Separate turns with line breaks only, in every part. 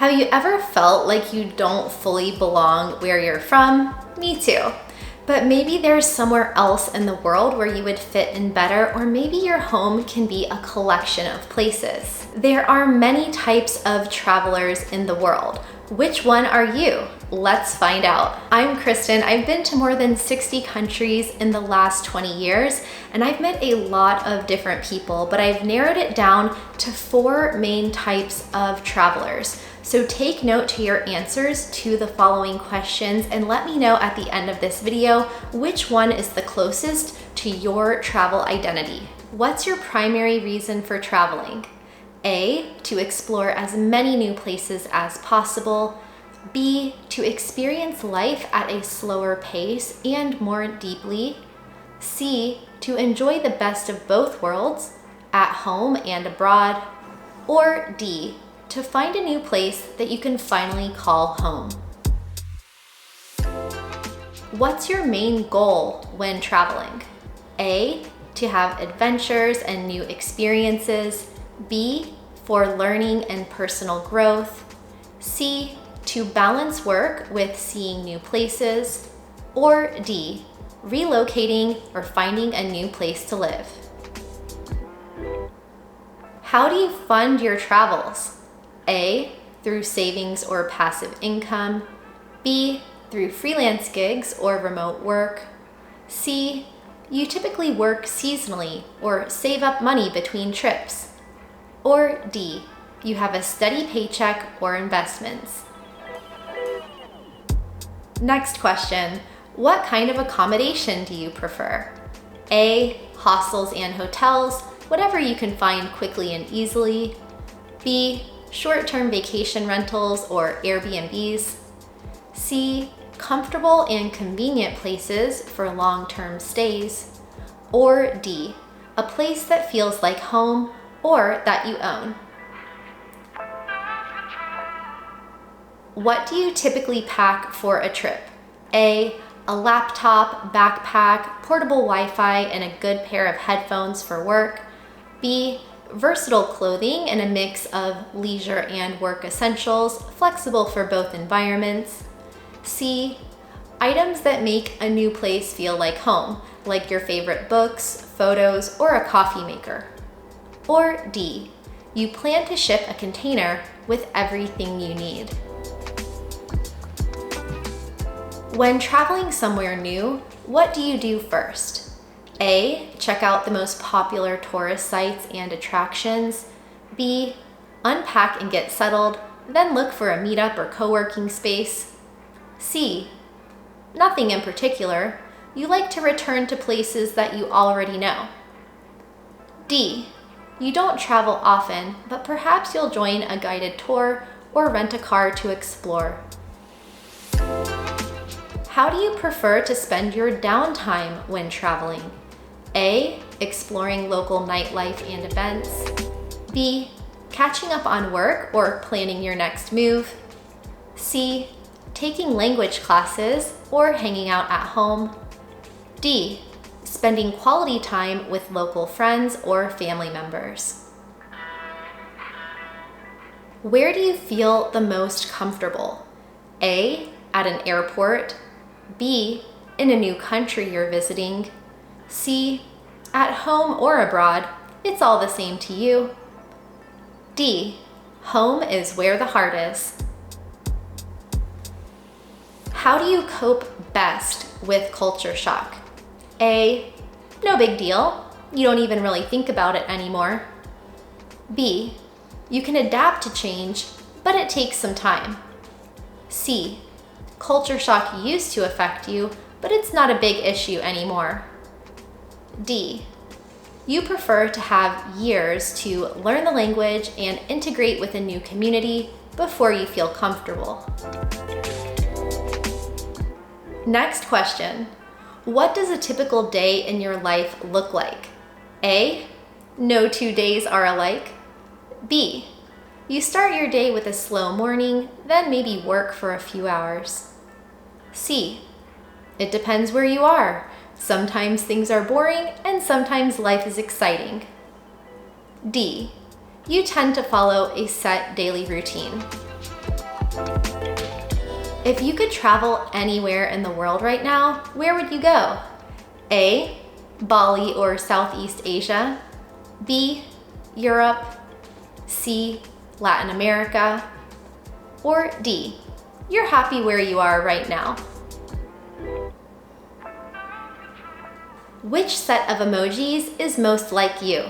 Have you ever felt like you don't fully belong where you're from? Me too. But maybe there's somewhere else in the world where you would fit in better, or maybe your home can be a collection of places. There are many types of travelers in the world. Which one are you? Let's find out. I'm Kristin. I've been to more than 60 countries in the last 20 years, and I've met a lot of different people, but I've narrowed it down to 4 main types of travelers. So take note to your answers to the following questions and let me know at the end of this video which one is the closest to your travel identity. What's your primary reason for traveling? A, to explore as many new places as possible. B, to experience life at a slower pace and more deeply. C, to enjoy the best of both worlds, at home and abroad. Or D, to find a new place that you can finally call home. What's your main goal when traveling? A, to have adventures and new experiences. B, for learning and personal growth. C, to balance work with seeing new places. Or D, relocating or finding a new place to live. How do you fund your travels? A, through savings or passive income. B, through freelance gigs or remote work. C, you typically work seasonally or save up money between trips. Or D, you have a steady paycheck or investments. Next question, what kind of accommodation do you prefer? A, hostels and hotels, whatever you can find quickly and easily. B, short-term vacation rentals or Airbnbs. C, comfortable and convenient places for long-term stays. Or D, a place that feels like home or that you own. What do you typically pack for a trip? A, a laptop, backpack, portable Wi-Fi, and a good pair of headphones for work. B, versatile clothing and a mix of leisure and work essentials, flexible for both environments. C, items that make a new place feel like home, like your favorite books, photos, or a coffee maker. Or D, you plan to ship a container with everything you need. When traveling somewhere new, what do you do first? A, check out the most popular tourist sites and attractions. B, unpack and get settled, then look for a meetup or co-working space. C, nothing in particular. You like to return to places that you already know. D, you don't travel often, but perhaps you'll join a guided tour or rent a car to explore. How do you prefer to spend your downtime when traveling? A, exploring local nightlife and events. B, catching up on work or planning your next move. C, taking language classes or hanging out at home. D, spending quality time with local friends or family members. Where do you feel the most comfortable? A, at an airport. B, in a new country you're visiting. C, at home or abroad, it's all the same to you. D, home is where the heart is. How do you cope best with culture shock? A, no big deal. You don't even really think about it anymore. B, you can adapt to change, but it takes some time. C, culture shock used to affect you, but it's not a big issue anymore. D, you prefer to have years to learn the language and integrate with a new community before you feel comfortable. Next question, what does a typical day in your life look like? A, no 2 days are alike. B, you start your day with a slow morning, then maybe work for a few hours. C, it depends where you are. Sometimes things are boring and sometimes life is exciting. D, you tend to follow a set daily routine. If you could travel anywhere in the world right now, where would you go? A, Bali or Southeast Asia. B, Europe. C, Latin America. Or D, you're happy where you are right now. Which set of emojis is most like you?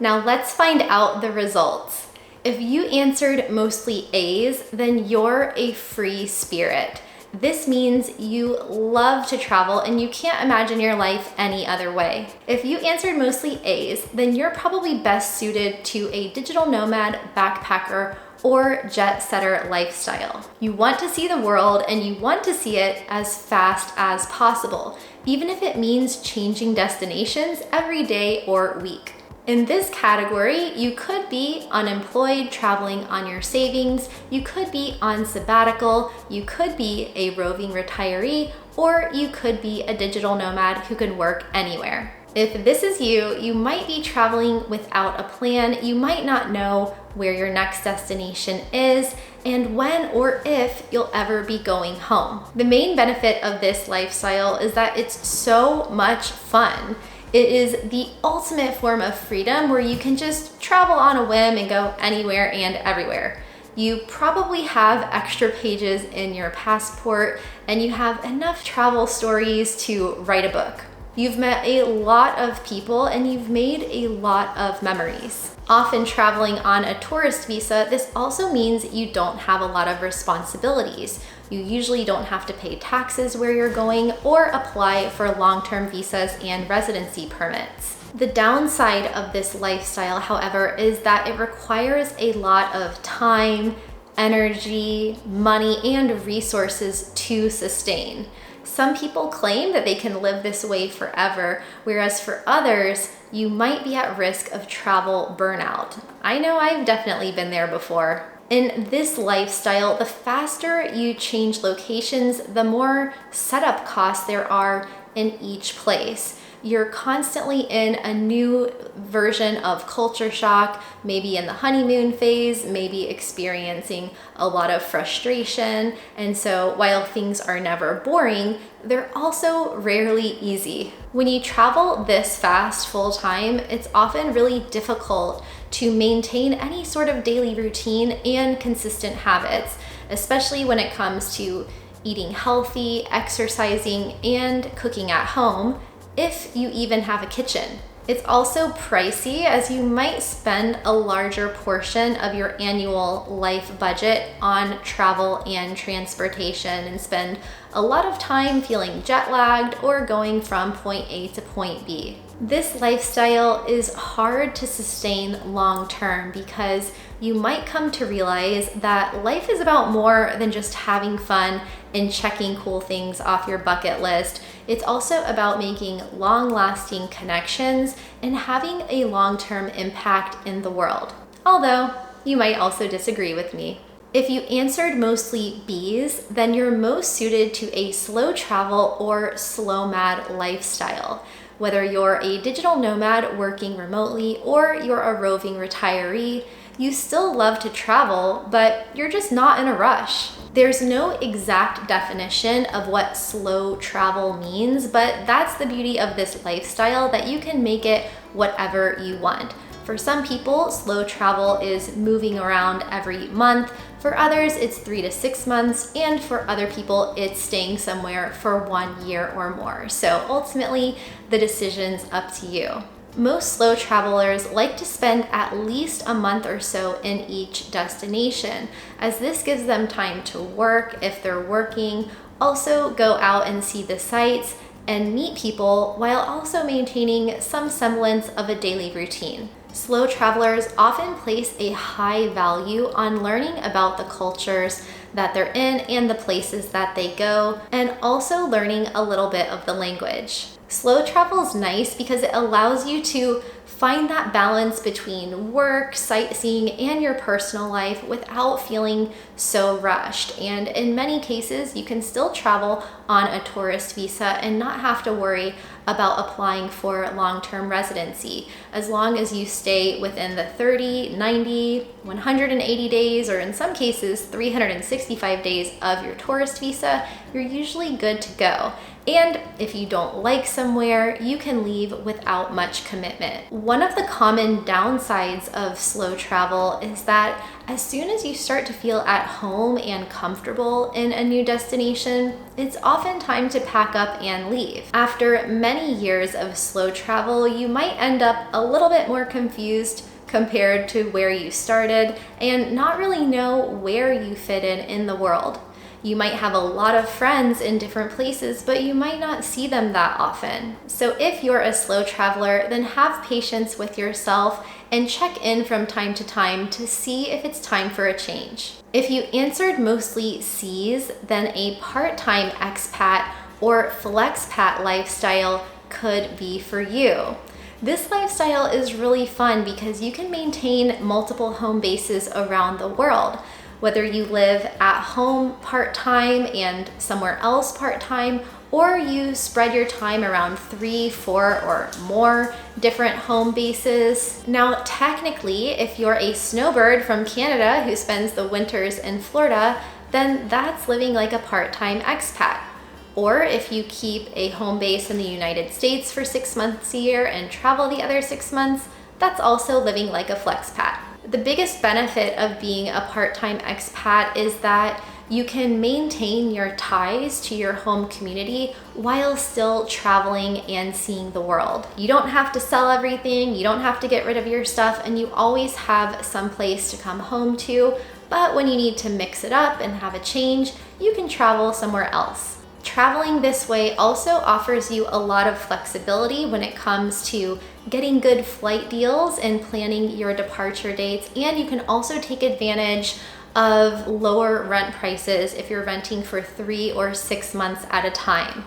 Now let's find out the results. If you answered mostly A's, then you're a free spirit. This means you love to travel and you can't imagine your life any other way. If you answered mostly A's, then you're probably best suited to a digital nomad, backpacker, or jet setter lifestyle. You want to see the world and you want to see it as fast as possible, even if it means changing destinations every day or week. In this category, you could be unemployed, traveling on your savings, you could be on sabbatical, you could be a roving retiree, or you could be a digital nomad who can work anywhere. If this is you, you might be traveling without a plan, you might not know where your next destination is, and when or if you'll ever be going home. The main benefit of this lifestyle is that it's so much fun. It is the ultimate form of freedom where you can just travel on a whim and go anywhere and everywhere. You probably have extra pages in your passport and you have enough travel stories to write a book. You've met a lot of people and you've made a lot of memories. Often traveling on a tourist visa, this also means you don't have a lot of responsibilities. You usually don't have to pay taxes where you're going or apply for long-term visas and residency permits. The downside of this lifestyle, however, is that it requires a lot of time, energy, money, and resources to sustain. Some people claim that they can live this way forever, whereas for others, you might be at risk of travel burnout. I know I've definitely been there before. In this lifestyle, the faster you change locations, the more setup costs there are in each place. You're constantly in a new version of culture shock, maybe in the honeymoon phase, maybe experiencing a lot of frustration. And so while things are never boring, they're also rarely easy. When you travel this fast full time, it's often really difficult to maintain any sort of daily routine and consistent habits, especially when it comes to eating healthy, exercising, and cooking at home, if you even have a kitchen. It's also pricey, as you might spend a larger portion of your annual life budget on travel and transportation and spend a lot of time feeling jet lagged or going from point A to point B. This lifestyle is hard to sustain long term because you might come to realize that life is about more than just having fun and checking cool things off your bucket list. It's also about making long-lasting connections and having a long-term impact in the world. Although, you might also disagree with me. If you answered mostly B's, then you're most suited to a slow travel or slow mad lifestyle. Whether you're a digital nomad working remotely or you're a roving retiree, you still love to travel, but you're just not in a rush. There's no exact definition of what slow travel means, but that's the beauty of this lifestyle, that you can make it whatever you want. For some people, slow travel is moving around every month. For others, it's 3 to 6 months. And for other people, it's staying somewhere for 1 year or more. So ultimately, the decision's up to you. Most slow travelers like to spend at least a month or so in each destination, as this gives them time to work if they're working, also go out and see the sights and meet people while also maintaining some semblance of a daily routine. Slow travelers often place a high value on learning about the cultures that they're in and the places that they go, and also learning a little bit of the language. Slow travel is nice because it allows you to find that balance between work, sightseeing, and your personal life without feeling so rushed. And in many cases, you can still travel on a tourist visa and not have to worry about applying for long-term residency. As long as you stay within the 30, 90, 180 days, or in some cases, 365 days of your tourist visa, you're usually good to go. And if you don't like somewhere, you can leave without much commitment. One of the common downsides of slow travel is that as soon as you start to feel at home and comfortable in a new destination, it's often time to pack up and leave. After many years of slow travel, you might end up a little bit more confused compared to where you started and not really know where you fit in the world. You might have a lot of friends in different places, but you might not see them that often. So if you're a slow traveler, then have patience with yourself and check in from time to time to see if it's time for a change. If you answered mostly C's, then a part-time expat or flexpat lifestyle could be for you. This lifestyle is really fun because you can maintain multiple home bases around the world. Whether you live at home part-time and somewhere else part-time, or you spread your time around 3, 4, or more different home bases. Now, technically, if you're a snowbird from Canada who spends the winters in Florida, then that's living like a part-time expat. Or if you keep a home base in the United States for 6 months a year and travel the other 6 months, that's also living like a flexpat. The biggest benefit of being a part-time expat is that you can maintain your ties to your home community while still traveling and seeing the world. You don't have to sell everything, you don't have to get rid of your stuff, and you always have some place to come home to. But when you need to mix it up and have a change, you can travel somewhere else. Traveling this way also offers you a lot of flexibility when it comes to getting good flight deals and planning your departure dates, and you can also take advantage of lower rent prices if you're renting for 3 or 6 months at a time.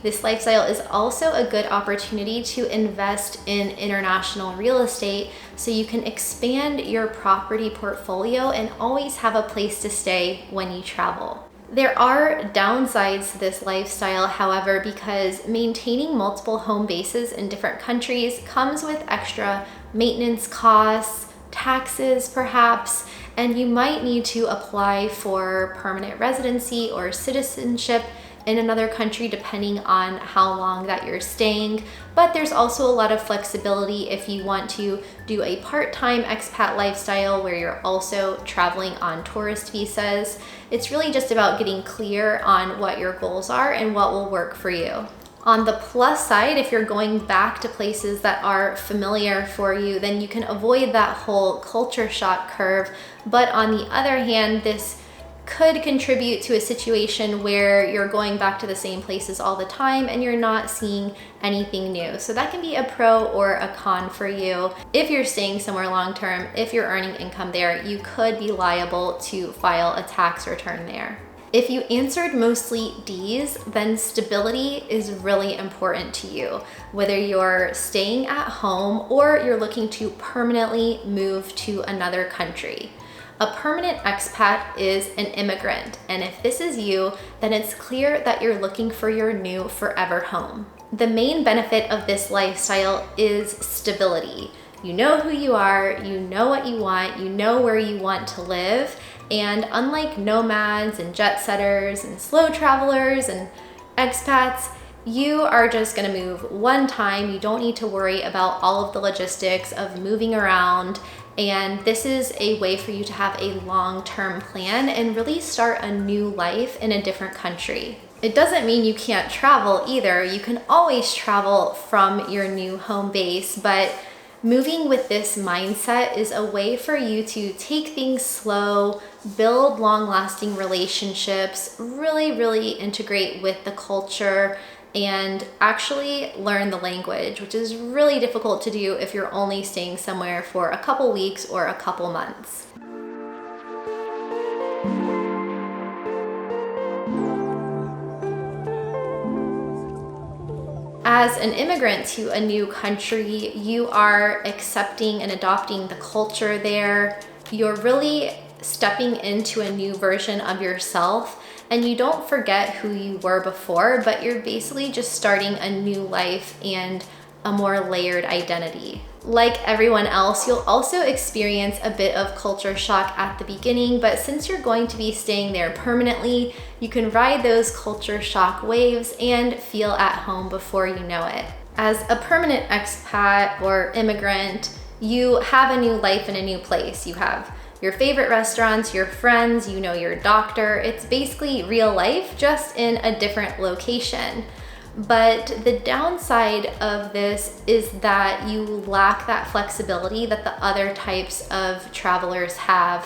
This lifestyle is also a good opportunity to invest in international real estate so you can expand your property portfolio and always have a place to stay when you travel. There are downsides to this lifestyle, however, because maintaining multiple home bases in different countries comes with extra maintenance costs, taxes perhaps, and you might need to apply for permanent residency or citizenship in another country depending on how long that you're staying. But there's also a lot of flexibility if you want to do a part-time expat lifestyle where you're also traveling on tourist visas. It's really just about getting clear on what your goals are and what will work for you. On the plus side, if you're going back to places that are familiar for you, then you can avoid that whole culture shock curve. But on the other hand, this could contribute to a situation where you're going back to the same places all the time and you're not seeing anything new. So that can be a pro or a con for you. If you're staying somewhere long term, if you're earning income there, you could be liable to file a tax return there. If you answered mostly D's, then stability is really important to you, whether you're staying at home or you're looking to permanently move to another country. A permanent expat is an immigrant, and if this is you, then it's clear that you're looking for your new forever home. The main benefit of this lifestyle is stability. You know who you are, you know what you want, you know where you want to live, and unlike nomads and jet setters and slow travelers and expats, you are just gonna move one time. You don't need to worry about all of the logistics of moving around. And this is a way for you to have a long-term plan and really start a new life in a different country. It doesn't mean you can't travel either. You can always travel from your new home base, but moving with this mindset is a way for you to take things slow, build long-lasting relationships, really integrate with the culture, and actually learn the language, which is really difficult to do if you're only staying somewhere for a couple weeks or a couple months. As an immigrant to a new country, you are accepting and adopting the culture there. You're really stepping into a new version of yourself, and you don't forget who you were before, but you're basically just starting a new life and a more layered identity. Like everyone else, you'll also experience a bit of culture shock at the beginning, but since you're going to be staying there permanently, you can ride those culture shock waves and feel at home before you know it. As a permanent expat or immigrant, you have a new life in a new place. You have your favorite restaurants, your friends, you know your doctor. It's basically real life, just in a different location. But the downside of this is that you lack that flexibility that the other types of travelers have.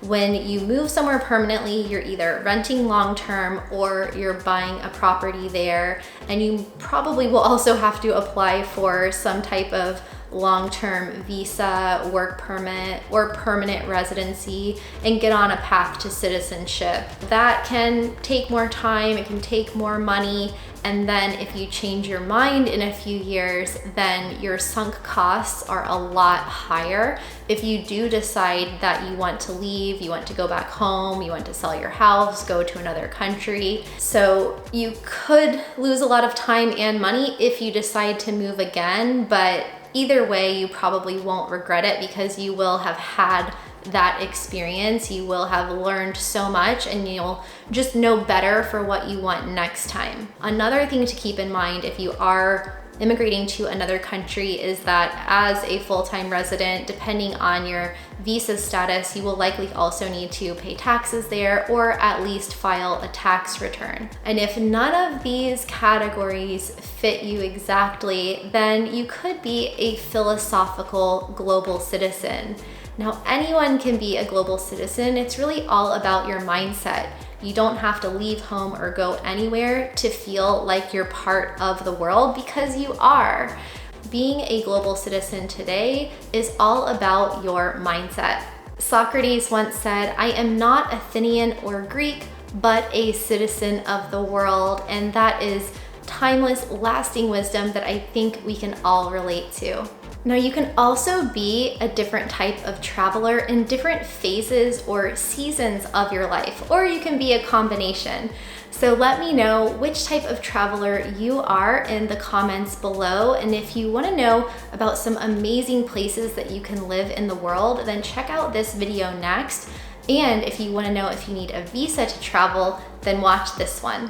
When you move somewhere permanently, you're either renting long-term or you're buying a property there, and you probably will also have to apply for some type of long-term visa, work permit, or permanent residency and get on a path to citizenship. That can take more time, it can take more money, and then if you change your mind in a few years, then your sunk costs are a lot higher. If you do decide that you want to leave, you want to go back home, you want to sell your house, go to another country. So you could lose a lot of time and money if you decide to move again, but either way, you probably won't regret it because you will have had that experience. You will have learned so much and you'll just know better for what you want next time. Another thing to keep in mind if you are immigrating to another country is that as a full-time resident, depending on your visa status, you will likely also need to pay taxes there or at least file a tax return. And if none of these categories fit you exactly, then you could be a philosophical global citizen. Now, anyone can be a global citizen. It's really all about your mindset. You don't have to leave home or go anywhere to feel like you're part of the world, because you are. Being a global citizen today is all about your mindset. Socrates once said, "I am not Athenian or Greek, but a citizen of the world." And that is timeless, lasting wisdom that I think we can all relate to. Now, you can also be a different type of traveler in different phases or seasons of your life, or you can be a combination. So let me know which type of traveler you are in the comments below. And if you want to know about some amazing places that you can live in the world, then check out this video next. And if you want to know if you need a visa to travel, then watch this one.